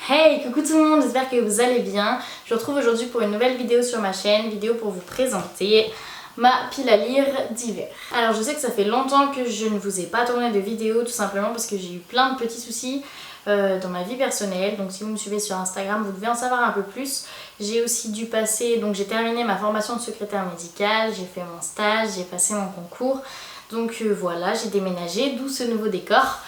Hey, coucou tout le monde, j'espère que vous allez bien. Je vous retrouve aujourd'hui pour une nouvelle vidéo sur ma chaîne, vidéo pour vous présenter ma pile à lire d'hiver. Alors je sais que ça fait longtemps que je ne vous ai pas tourné de vidéo, tout simplement parce que j'ai eu plein de petits soucis dans ma vie personnelle. Donc si vous me suivez sur Instagram, vous devez en savoir un peu plus. J'ai aussi dû passer, donc j'ai terminé ma formation de secrétaire médicale, j'ai fait mon stage, j'ai passé mon concours. Donc voilà, j'ai déménagé, d'où ce nouveau décor.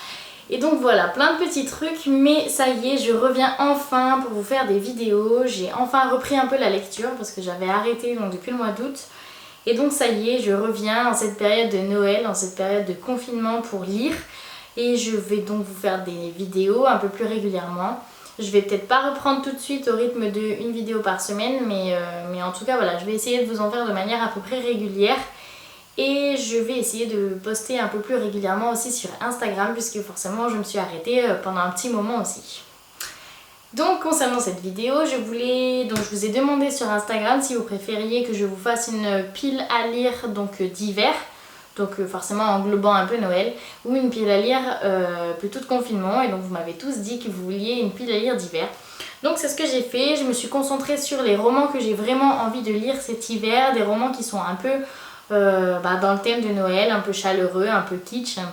Et donc voilà, plein de petits trucs, mais ça y est, je reviens enfin pour vous faire des vidéos. J'ai enfin repris un peu la lecture parce que j'avais arrêté donc, depuis le mois d'août. Et donc ça y est, je reviens en cette période de Noël, en cette période de confinement pour lire. Et je vais donc vous faire des vidéos un peu plus régulièrement. Je vais peut-être pas reprendre tout de suite au rythme d'une vidéo par semaine, mais en tout cas voilà, je vais essayer de vous en faire de manière à peu près régulière. Et je vais essayer de poster un peu plus régulièrement aussi sur Instagram puisque forcément je me suis arrêtée pendant un petit moment aussi. Donc concernant cette vidéo, je vous ai demandé sur Instagram si vous préfériez que je vous fasse une pile à lire d'hiver, donc forcément englobant un peu Noël, ou une pile à lire plutôt de confinement, et donc vous m'avez tous dit que vous vouliez une pile à lire d'hiver. Donc c'est ce que j'ai fait, je me suis concentrée sur les romans que j'ai vraiment envie de lire cet hiver, des romans qui sont un peu dans le thème de Noël, un peu chaleureux, un peu kitsch, un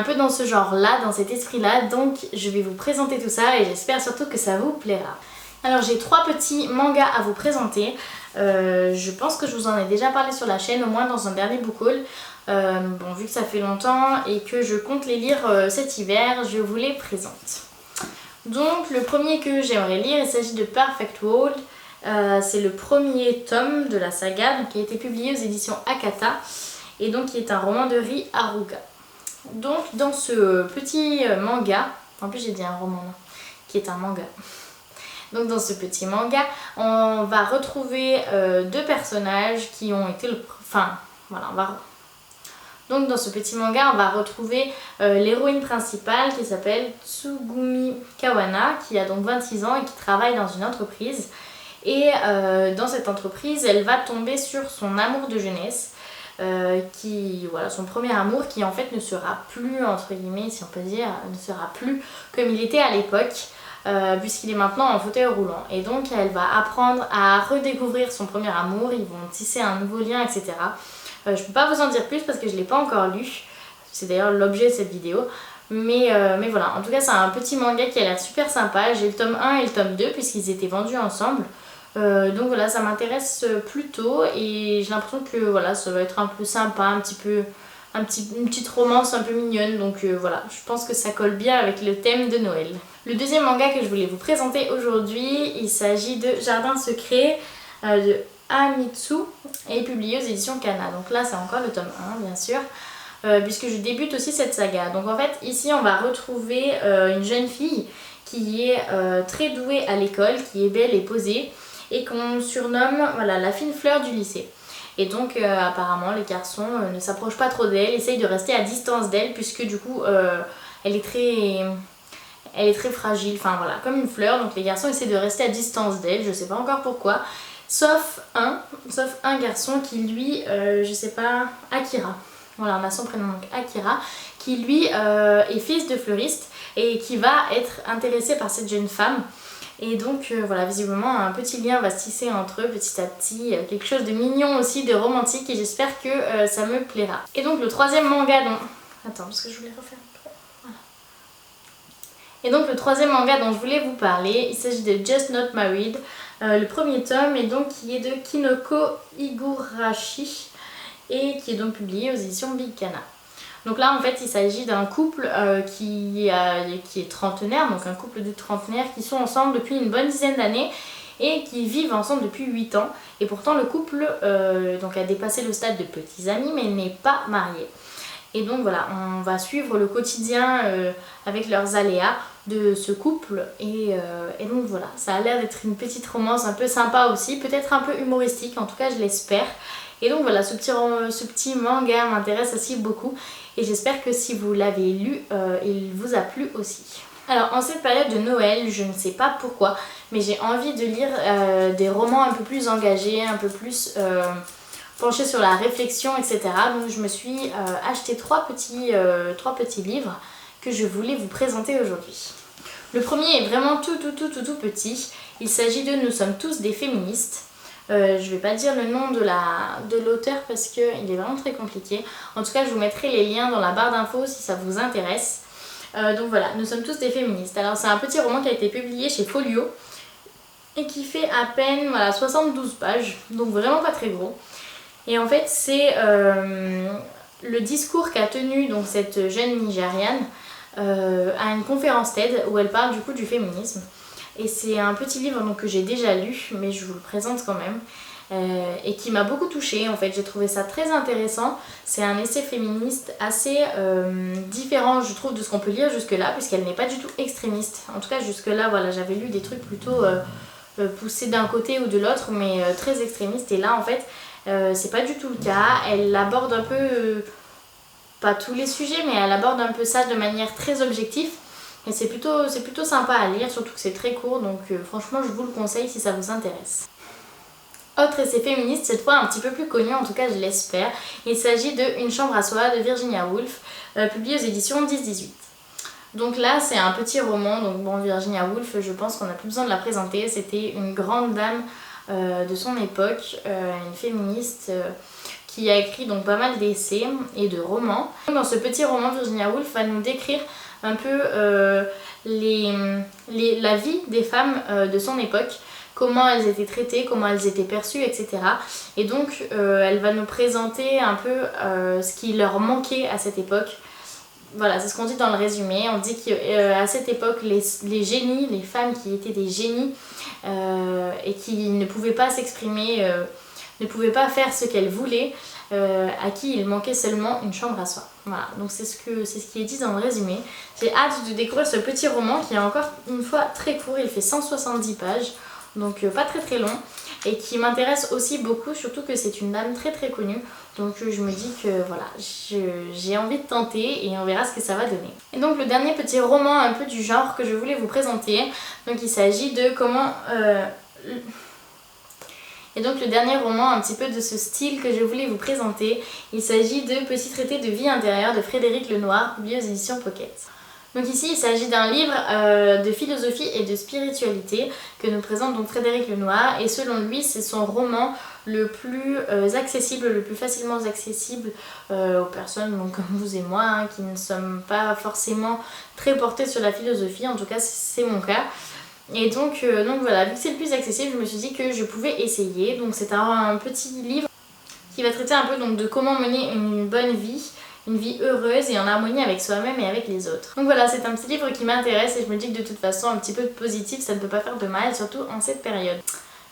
peu dans ce genre-là, dans cet esprit-là. Donc je vais vous présenter tout ça et j'espère surtout que ça vous plaira. Alors j'ai 3 petits mangas à vous présenter. Je pense que je vous en ai déjà parlé sur la chaîne, au moins dans un dernier book haul. Bon, vu que ça fait longtemps et que je compte les lire cet hiver, je vous les présente. Donc le premier que j'aimerais lire, il s'agit de Perfect World. C'est le premier tome de la saga qui a été publié aux éditions Akata et donc qui est un roman de Ri Haruka. Donc dans ce petit manga, en plus j'ai dit un roman là, qui est un manga. Donc dans ce petit manga, on va retrouver 2 personnages qui ont été Donc dans ce petit manga, on va retrouver l'héroïne principale qui s'appelle Tsugumi Kawana, qui a donc 26 ans et qui travaille dans une entreprise. Et dans cette entreprise, elle va tomber sur son amour de jeunesse, son premier amour qui en fait ne sera plus, entre guillemets, si on peut dire, ne sera plus comme il était à l'époque, puisqu'il est maintenant en fauteuil roulant. Et donc elle va apprendre à redécouvrir son premier amour, ils vont tisser un nouveau lien, etc. Je ne peux pas vous en dire plus parce que je ne l'ai pas encore lu, c'est d'ailleurs l'objet de cette vidéo. Mais voilà, en tout cas c'est un petit manga qui a l'air super sympa. J'ai le tome 1 et le tome 2 puisqu'ils étaient vendus ensemble. Donc voilà, ça m'intéresse plutôt et j'ai l'impression que voilà, ça va être un peu sympa, une petite romance un peu mignonne. Donc voilà, je pense que ça colle bien avec le thème de Noël. Le deuxième manga que je voulais vous présenter aujourd'hui, il s'agit de Jardin secret de Amitsu et publié aux éditions Kana. Donc là c'est encore le tome 1 bien sûr. Puisque je débute aussi cette saga. Donc en fait ici on va retrouver une jeune fille qui est très douée à l'école, qui est belle et posée et qu'on surnomme la fine fleur du lycée. Et donc apparemment les garçons ne s'approchent pas trop d'elle, essayent de rester à distance d'elle puisque du coup elle est très fragile, enfin voilà, comme une fleur. Donc les garçons essaient de rester à distance d'elle, je sais pas encore pourquoi. Sauf un garçon qui lui, je sais pas, Akira. Voilà, on a son prénom, donc Akira, qui lui est fils de fleuriste et qui va être intéressé par cette jeune femme. Et donc voilà, visiblement un petit lien va se tisser entre eux petit à petit, quelque chose de mignon aussi, de romantique, et j'espère que ça me plaira. Et donc le troisième manga dont... Attends, parce que je voulais refaire... Voilà. Et donc le troisième manga dont je voulais vous parler, il s'agit de Just Not Married, le premier tome, et donc qui est de Kinoko Higurashi, et qui est donc publié aux éditions Big Kana. Donc là en fait il s'agit d'un couple qui est trentenaire, donc un couple de trentenaires qui sont ensemble depuis une bonne dizaine d'années et qui vivent ensemble depuis 8 ans. Et pourtant le couple a dépassé le stade de petits amis mais n'est pas marié. Et donc voilà, on va suivre le quotidien avec leurs aléas de ce couple et donc voilà, ça a l'air d'être une petite romance un peu sympa aussi, peut-être un peu humoristique, en tout cas je l'espère. Et donc voilà, ce petit manga m'intéresse aussi beaucoup et j'espère que si vous l'avez lu, il vous a plu aussi. Alors en cette période de Noël, je ne sais pas pourquoi, mais j'ai envie de lire des romans un peu plus engagés, un peu plus penchés sur la réflexion, etc. Donc je me suis acheté 3 petits livres que je voulais vous présenter aujourd'hui. Le premier est vraiment tout petit. Il s'agit de Nous sommes tous des féministes. Je vais pas dire le nom de l'auteur parce qu'il est vraiment très compliqué. En tout cas, je vous mettrai les liens dans la barre d'infos si ça vous intéresse. Donc voilà, Nous sommes tous des féministes. Alors c'est un petit roman qui a été publié chez Folio et qui fait à peine 72 pages, donc vraiment pas très gros. Et en fait c'est le discours qu'a tenu donc cette jeune Nigériane à une conférence TED où elle parle du coup du féminisme. Et c'est un petit livre donc, que j'ai déjà lu, mais je vous le présente quand même. Et qui m'a beaucoup touchée en fait, j'ai trouvé ça très intéressant. C'est un essai féministe assez différent je trouve de ce qu'on peut lire jusque là, puisqu'elle n'est pas du tout extrémiste. En tout cas jusque là voilà, j'avais lu des trucs plutôt poussés d'un côté ou de l'autre, mais très extrémistes. Et là en fait c'est pas du tout le cas. Elle aborde un peu, pas tous les sujets, mais elle aborde un peu ça de manière très objective. Et c'est plutôt sympa à lire, surtout que c'est très court, donc franchement je vous le conseille si ça vous intéresse. Autre essai féministe, cette fois un petit peu plus connu, en tout cas je l'espère. Il s'agit de Une chambre à soi de Virginia Woolf, publié aux éditions 10-18. Donc là c'est un petit roman, donc bon Virginia Woolf je pense qu'on n'a plus besoin de la présenter, c'était une grande dame de son époque, une féministe qui a écrit donc pas mal d'essais et de romans. Dans ce petit roman, Virginia Woolf va nous décrire un peu la vie des femmes de son époque, comment elles étaient traitées, comment elles étaient perçues, etc. Et donc elle va nous présenter un peu ce qui leur manquait à cette époque. Voilà, c'est ce qu'on dit dans le résumé. On dit qu'à cette époque, les génies, les femmes qui étaient des génies et qui ne pouvaient pas s'exprimer, ne pouvaient pas faire ce qu'elles voulaient, à qui il manquait seulement une chambre à soi. Voilà, donc c'est ce qui est dit dans le résumé. J'ai hâte de découvrir ce petit roman qui est encore une fois très court, il fait 170 pages, donc pas très long, et qui m'intéresse aussi beaucoup, surtout que c'est une dame très connue. Donc je me dis que voilà, j'ai envie de tenter et on verra ce que ça va donner. Et donc le dernier petit roman un peu du genre que je voulais vous présenter, donc il s'agit de comment... Et donc le dernier roman un petit peu de ce style que je voulais vous présenter, il s'agit de Petit traité de vie intérieure de Frédéric Lenoir, publié aux éditions Pocket. Donc ici il s'agit d'un livre de philosophie et de spiritualité que nous présente donc Frédéric Lenoir, et selon lui c'est son roman le plus accessible, le plus facilement accessible aux personnes donc, comme vous et moi, hein, qui ne sommes pas forcément très portées sur la philosophie, en tout cas c'est mon cas. Et donc voilà, vu que c'est le plus accessible, je me suis dit que je pouvais essayer. Donc c'est un petit livre qui va traiter un peu donc, de comment mener une bonne vie, une vie heureuse et en harmonie avec soi-même et avec les autres. Donc voilà, c'est un petit livre qui m'intéresse et je me dis que de toute façon un petit peu de positif ça ne peut pas faire de mal, surtout en cette période.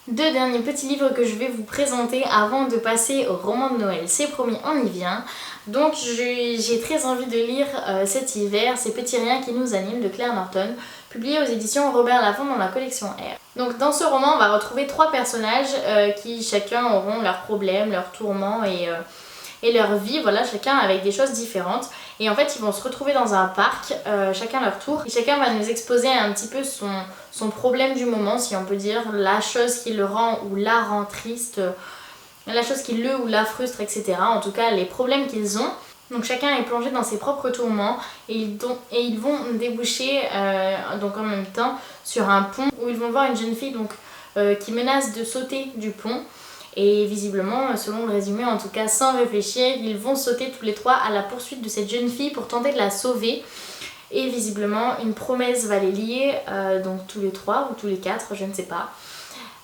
Deux derniers petits livres que je vais vous présenter avant de passer au roman de Noël, c'est promis, on y vient. Donc j'ai très envie de lire cet hiver Ces petits riens qui nous animent de Claire Norton, publié aux éditions Robert Laffont dans la collection R. Donc dans ce roman on va retrouver trois personnages qui chacun auront leurs problèmes, leurs tourments et leur vie, voilà, chacun avec des choses différentes. Et en fait ils vont se retrouver dans un parc, chacun leur tour, et chacun va nous exposer un petit peu son problème du moment, si on peut dire, la chose qui le rend ou la rend triste, la chose qui le ou la frustre, etc. En tout cas les problèmes qu'ils ont. Donc chacun est plongé dans ses propres tourments et ils vont déboucher donc en même temps sur un pont où ils vont voir une jeune fille donc, qui menace de sauter du pont. Et visiblement, selon le résumé, en tout cas sans réfléchir, ils vont sauter tous les trois à la poursuite de cette jeune fille pour tenter de la sauver. Et visiblement, une promesse va les lier, donc tous les trois ou tous les quatre, je ne sais pas.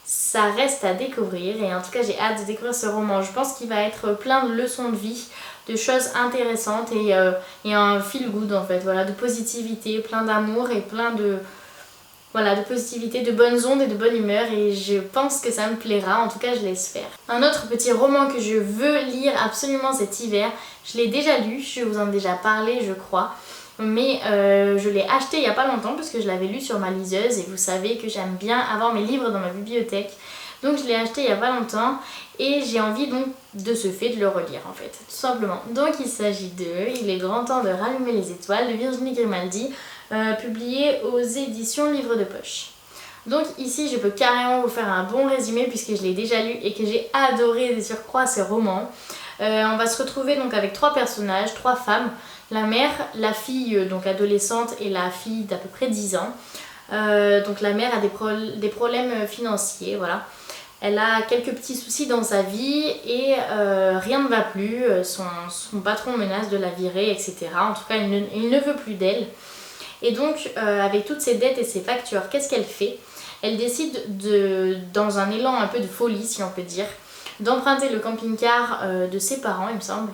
Ça reste à découvrir et en tout cas j'ai hâte de découvrir ce roman. Je pense qu'il va être plein de leçons de vie, de choses intéressantes et un feel good en fait, voilà, de positivité, plein d'amour et plein de... Voilà, de positivité, de bonnes ondes et de bonne humeur, et je pense que ça me plaira, en tout cas je l'espère. Un autre petit roman que je veux lire absolument cet hiver, je l'ai déjà lu, je vous en ai déjà parlé je crois, mais je l'ai acheté il n'y a pas longtemps parce que je l'avais lu sur ma liseuse et vous savez que j'aime bien avoir mes livres dans ma bibliothèque. Donc je l'ai acheté il n'y a pas longtemps et j'ai envie donc de ce fait de le relire en fait, tout simplement. Donc il s'agit de Il est grand temps de rallumer les étoiles de Virginie Grimaldi, publié aux éditions Livre de Poche. Donc ici je peux carrément vous faire un bon résumé puisque je l'ai déjà lu et que j'ai adoré de surcroît ce roman. On va se retrouver donc avec trois personnages, trois femmes la mère, la fille donc adolescente et la fille d'à peu près 10 ans. Donc la mère a des problèmes financiers, voilà. Elle a quelques petits soucis dans sa vie et rien ne va plus. Son patron menace de la virer, etc. En tout cas, il ne veut plus d'elle. Et donc, avec toutes ses dettes et ses factures, qu'est-ce qu'elle fait? Elle décide, dans un élan un peu de folie, si on peut dire, d'emprunter le camping-car de ses parents, il me semble.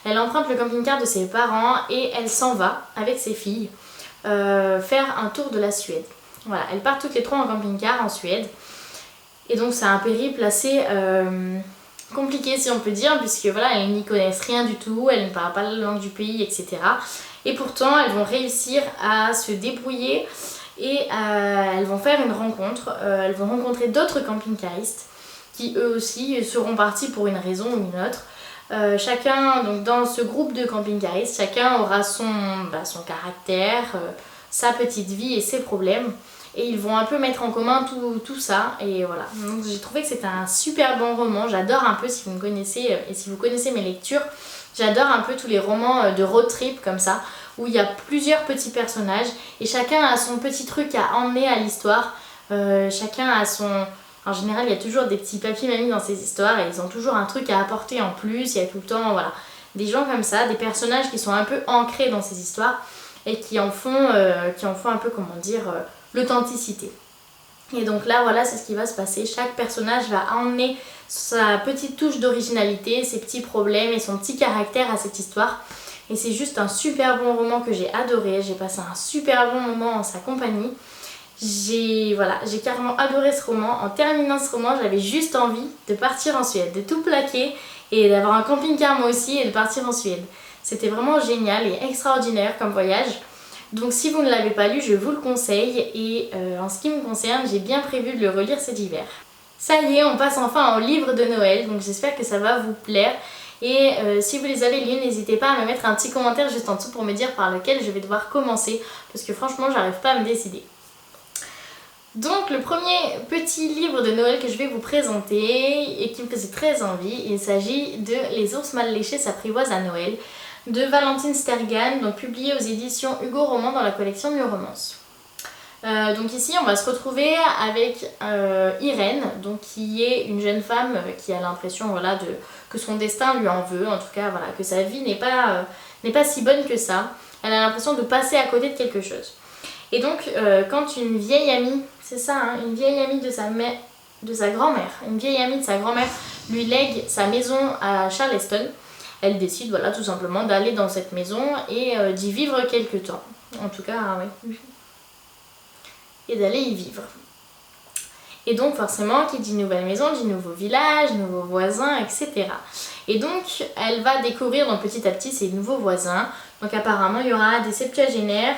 Elle emprunte le camping-car de ses parents et elle s'en va avec ses filles faire un tour de la Suède. Voilà, elles partent toutes les trois en camping-car en Suède. Et donc c'est un périple assez compliqué si on peut dire, puisque voilà, elles n'y connaissent rien du tout, elles ne parlent pas la langue du pays, etc. Et pourtant elles vont réussir à se débrouiller et elles vont faire une rencontre. Elles vont rencontrer d'autres camping-caristes qui eux aussi seront partis pour une raison ou une autre. Chacun, donc dans ce groupe de camping-caristes, chacun aura son caractère, sa petite vie et ses problèmes. Et ils vont un peu mettre en commun tout ça. Et voilà. Donc j'ai trouvé que c'était un super bon roman. J'adore un peu, si vous me connaissez et si vous connaissez mes lectures, j'adore un peu tous les romans de road trip comme ça, où il y a plusieurs petits personnages et chacun a son petit truc à emmener à l'histoire. Chacun a son... En général, il y a toujours des petits papiers-mamies dans ces histoires et ils ont toujours un truc à apporter en plus. Il y a tout le temps, voilà, des gens comme ça, des personnages qui sont un peu ancrés dans ces histoires et qui en font un peu, comment dire, l'authenticité. Et donc là, voilà, c'est ce qui va se passer. Chaque personnage va emmener sa petite touche d'originalité, ses petits problèmes et son petit caractère à cette histoire. Et c'est juste un super bon roman que j'ai adoré. J'ai passé un super bon moment en sa compagnie. J'ai carrément adoré ce roman. En terminant ce roman, j'avais juste envie de partir en Suède, de tout plaquer et d'avoir un camping-car moi aussi et de partir en Suède. C'était vraiment génial et extraordinaire comme voyage. Donc si vous ne l'avez pas lu, je vous le conseille et en ce qui me concerne, j'ai bien prévu de le relire cet hiver. Ça y est, on passe enfin au livre de Noël, donc j'espère que ça va vous plaire. Et si vous les avez lus, n'hésitez pas à me mettre un petit commentaire juste en dessous pour me dire par lequel je vais devoir commencer, parce que franchement, j'arrive pas à me décider. Donc le premier petit livre de Noël que je vais vous présenter et qui me faisait très envie, il s'agit de Les ours mal léchés s'apprivoisent à Noël de Valentine Stergan, donc publié aux éditions Hugo Roman dans la collection New Romance. Donc ici on va se retrouver avec Irène, donc qui est une jeune femme qui a l'impression voilà, que son destin lui en veut, en tout cas voilà, que sa vie n'est pas si bonne que ça. Elle a l'impression de passer à côté de quelque chose. Et donc quand une vieille amie, c'est ça, hein, une vieille amie de sa grand-mère, une vieille amie de sa grand-mère lui lègue sa maison à Charleston, elle décide voilà, tout simplement d'aller dans cette maison et d'y vivre quelque temps. En tout cas, oui. Et d'aller y vivre. Et donc forcément, qui dit nouvelle maison, dit nouveau village, nouveaux voisins, etc. Et donc, elle va découvrir donc, petit à petit ces nouveaux voisins. Donc apparemment, il y aura des septuagénaires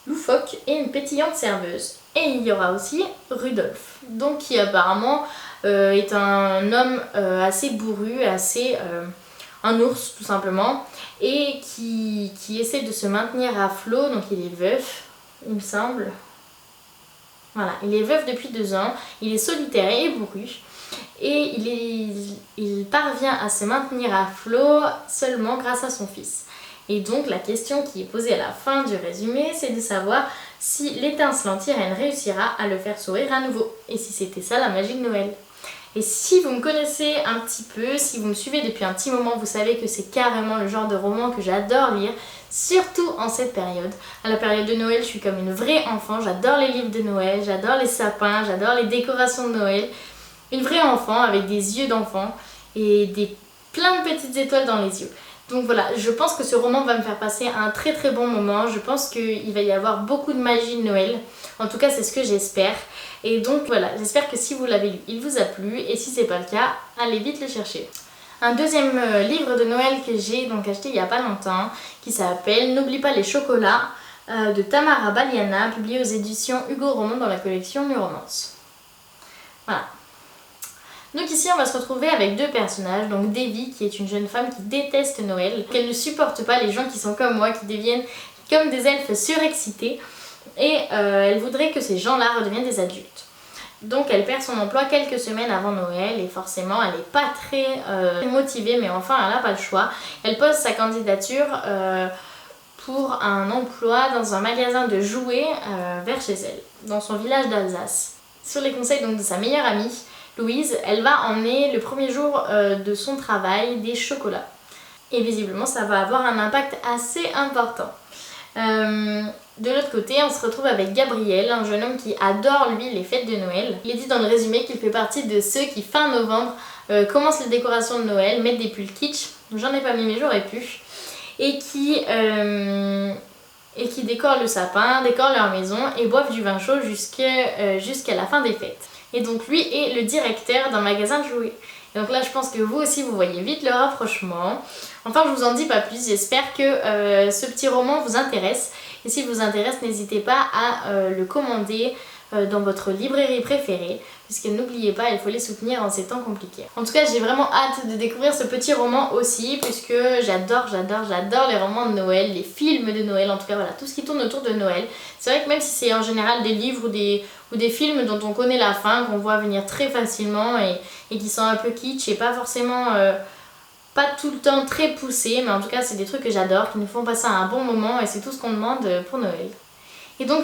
loufoques et une pétillante serveuse. Et il y aura aussi Rudolf, donc qui apparemment est un homme assez bourru, un ours tout simplement, et qui essaie de se maintenir à flot, donc il est veuf, il me semble. Voilà, il est veuf depuis 2 ans, il est solitaire et bourru, et il parvient à se maintenir à flot seulement grâce à son fils. Et donc la question qui est posée à la fin du résumé, c'est de savoir si l'étincelante Irène réussira à le faire sourire à nouveau, et si c'était ça la magie de Noël. Et si vous me connaissez un petit peu, si vous me suivez depuis un petit moment, vous savez que c'est carrément le genre de roman que j'adore lire, surtout en cette période. À la période de Noël, je suis comme une vraie enfant, j'adore les livres de Noël, j'adore les sapins, j'adore les décorations de Noël. Une vraie enfant avec des yeux d'enfant et plein de petites étoiles dans les yeux. Donc voilà, je pense que ce roman va me faire passer un très très bon moment. Je pense qu'il va y avoir beaucoup de magie de Noël. En tout cas, c'est ce que j'espère. Et donc voilà, j'espère que si vous l'avez lu, il vous a plu. Et si c'est pas le cas, allez vite le chercher. Un deuxième livre de Noël que j'ai donc acheté il y a pas longtemps, qui s'appelle N'oublie pas les chocolats, de Tamara Baliana, publié aux éditions Hugo Roman dans la collection New Romance. Voilà. Donc ici on va se retrouver avec 2 personnages, donc Devi qui est une jeune femme qui déteste Noël, qu'elle ne supporte pas les gens qui sont comme moi, qui deviennent comme des elfes surexcités, et elle voudrait que ces gens-là redeviennent des adultes. Donc elle perd son emploi quelques semaines avant Noël et forcément elle n'est pas très motivée, mais enfin elle n'a pas le choix. Elle pose sa candidature pour un emploi dans un magasin de jouets vers chez elle, dans son village d'Alsace. Sur les conseils donc de sa meilleure amie, Louise, elle va emmener le premier jour de son travail des chocolats. Et visiblement ça va avoir un impact assez important. De l'autre côté, on se retrouve avec Gabriel, un jeune homme qui adore lui les fêtes de Noël. Il est dit dans le résumé qu'il fait partie de ceux qui fin novembre commencent les décorations de Noël, mettent des pulls kitsch, j'en ai pas mis mais j'aurais pu, et qui décorent le sapin, décorent leur maison et boivent du vin chaud jusqu'à la fin des fêtes. Et donc lui est le directeur d'un magasin de jouets. Et donc là je pense que vous aussi vous voyez vite le rapprochement. Enfin je vous en dis pas plus, j'espère que ce petit roman vous intéresse. Et s'il vous intéresse, n'hésitez pas à le commander dans votre librairie préférée. Puisque n'oubliez pas, il faut les soutenir en ces temps compliqués. En tout cas j'ai vraiment hâte de découvrir ce petit roman aussi. Puisque j'adore les romans de Noël, les films de Noël. En tout cas voilà, tout ce qui tourne autour de Noël. C'est vrai que même si c'est en général des livres ou des films dont on connaît la fin, qu'on voit venir très facilement et qui sont un peu kitsch et pas forcément... pas tout le temps très poussés, mais en tout cas c'est des trucs que j'adore, qui nous font passer un bon moment et c'est tout ce qu'on demande pour Noël. Et donc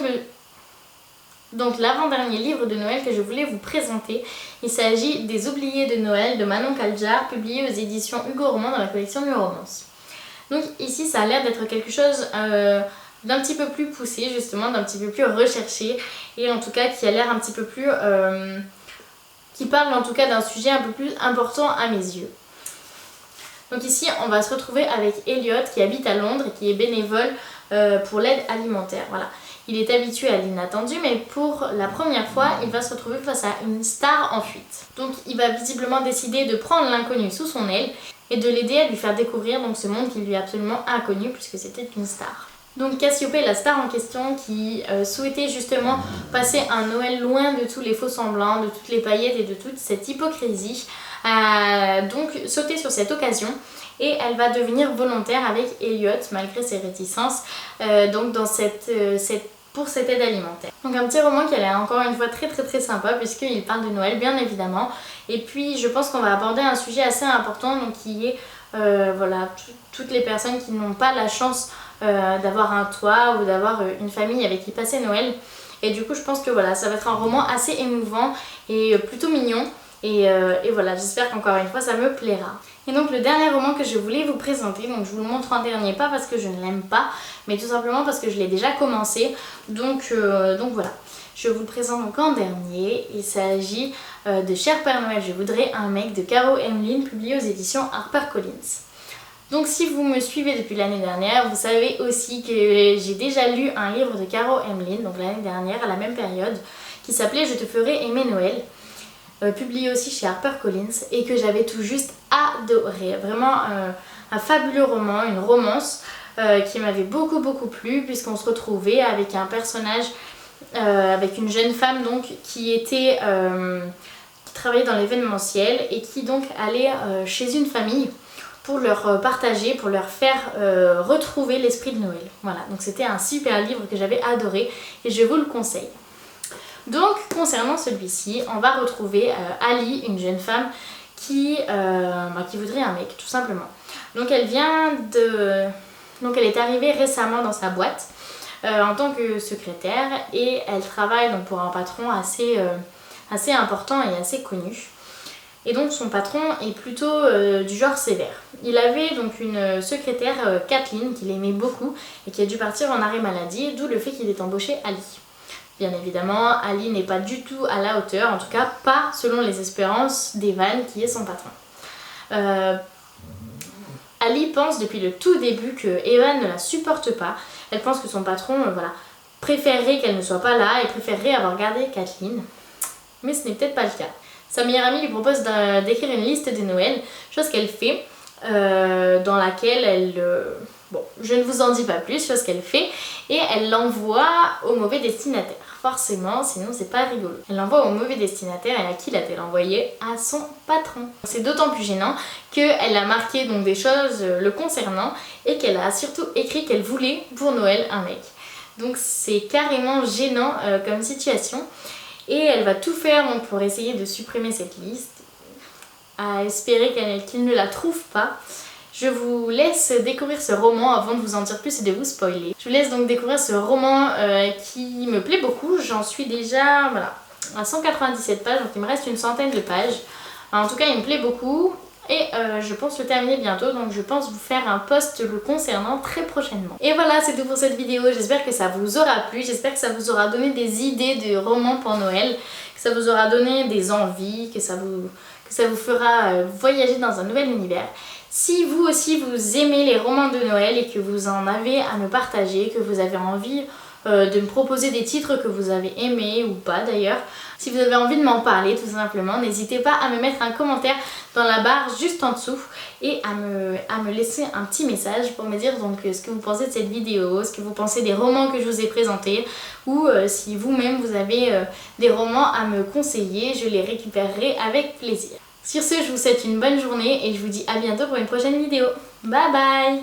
l'avant-dernier livre de Noël que je voulais vous présenter, il s'agit des Oubliés de Noël de Manon Caljar, publié aux éditions Hugo Roman dans la collection New Romance. Donc ici ça a l'air d'être quelque chose d'un petit peu plus poussé justement, d'un petit peu plus recherché et en tout cas qui a l'air un petit peu plus... qui parle en tout cas d'un sujet un peu plus important à mes yeux. Donc ici on va se retrouver avec Elliot qui habite à Londres et qui est bénévole pour l'aide alimentaire. Voilà. Il est habitué à l'inattendu mais pour la première fois il va se retrouver face à une star en fuite. Donc il va visiblement décider de prendre l'inconnu sous son aile et de l'aider à lui faire découvrir donc, ce monde qui lui est absolument inconnu puisque c'était une star. Donc Cassiopée, la star en question qui souhaitait justement passer un Noël loin de tous les faux semblants, de toutes les paillettes et de toute cette hypocrisie, a donc sauté sur cette occasion et elle va devenir volontaire avec Elliot malgré ses réticences donc dans pour cette aide alimentaire. Donc un petit roman qui a l'air encore une fois très sympa puisqu'il parle de Noël bien évidemment et puis je pense qu'on va aborder un sujet assez important donc qui est voilà, toutes les personnes qui n'ont pas la chance d'avoir un toit ou d'avoir une famille avec qui passer Noël et du coup je pense que voilà, ça va être un roman assez émouvant et plutôt mignon et voilà, j'espère qu'encore une fois ça me plaira. Et donc le dernier roman que je voulais vous présenter, donc je vous le montre en dernier, pas parce que je ne l'aime pas mais tout simplement parce que je l'ai déjà commencé donc voilà. Je vous le présente donc en dernier, il s'agit de Cher Père Noël, je voudrais un mec de Caro Emmeline, publié aux éditions HarperCollins. Donc si vous me suivez depuis l'année dernière, vous savez aussi que j'ai déjà lu un livre de Caro Emmeline, donc l'année dernière à la même période, qui s'appelait Je te ferai aimer Noël, publié aussi chez HarperCollins et que j'avais tout juste adoré. Vraiment un fabuleux roman, une romance qui m'avait beaucoup plu puisqu'on se retrouvait avec un personnage, avec une jeune femme donc qui travaillait dans l'événementiel et qui donc allait chez une famille pour leur partager, pour leur faire retrouver l'esprit de Noël. Voilà, donc c'était un super livre que j'avais adoré et je vous le conseille. Donc concernant celui-ci, on va retrouver Ali, une jeune femme qui voudrait un mec tout simplement. Donc elle est arrivée récemment dans sa boîte en tant que secrétaire et elle travaille donc pour un patron assez important et assez connu. Et donc son patron est plutôt du genre sévère. Il avait donc une secrétaire, Kathleen, qu'il aimait beaucoup et qui a dû partir en arrêt maladie, d'où le fait qu'il ait embauché Ali. Bien évidemment, Ali n'est pas du tout à la hauteur, en tout cas pas selon les espérances d'Evan qui est son patron. Ali pense depuis le tout début que Evan ne la supporte pas. Elle pense que son patron préférerait qu'elle ne soit pas là et préférerait avoir gardé Kathleen. Mais ce n'est peut-être pas le cas. Sa meilleure amie lui propose d'écrire une liste de Noël, chose qu'elle fait, dans laquelle elle... bon, je ne vous en dis pas plus, chose qu'elle fait, et elle l'envoie au mauvais destinataire. Forcément, sinon c'est pas rigolo. Elle l'envoie au mauvais destinataire et à qui l'a-t-elle envoyé? À son patron. C'est d'autant plus gênant qu'elle a marqué donc des choses le concernant et qu'elle a surtout écrit qu'elle voulait pour Noël un mec. Donc c'est carrément gênant comme situation. Et elle va tout faire donc, pour essayer de supprimer cette liste, à espérer qu'il ne la trouve pas. Je vous laisse découvrir ce roman avant de vous en dire plus et de vous spoiler. Je vous laisse donc découvrir ce roman qui me plaît beaucoup. J'en suis déjà voilà, à 197 pages, donc il me reste une centaine de pages. En tout cas, il me plaît beaucoup. Et je pense le terminer bientôt, donc je pense vous faire un post le concernant très prochainement. Et voilà, c'est tout pour cette vidéo, j'espère que ça vous aura plu, j'espère que ça vous aura donné des idées de romans pour Noël, que ça vous aura donné des envies, que ça vous fera voyager dans un nouvel univers. Si vous aussi vous aimez les romans de Noël et que vous en avez à me partager, que vous avez envie de me proposer des titres que vous avez aimés ou pas d'ailleurs. Si vous avez envie de m'en parler tout simplement, n'hésitez pas à me mettre un commentaire dans la barre juste en dessous et à me laisser un petit message pour me dire donc ce que vous pensez de cette vidéo, ce que vous pensez des romans que je vous ai présentés ou si vous-même vous avez des romans à me conseiller, je les récupérerai avec plaisir. Sur ce, je vous souhaite une bonne journée et je vous dis à bientôt pour une prochaine vidéo. Bye bye!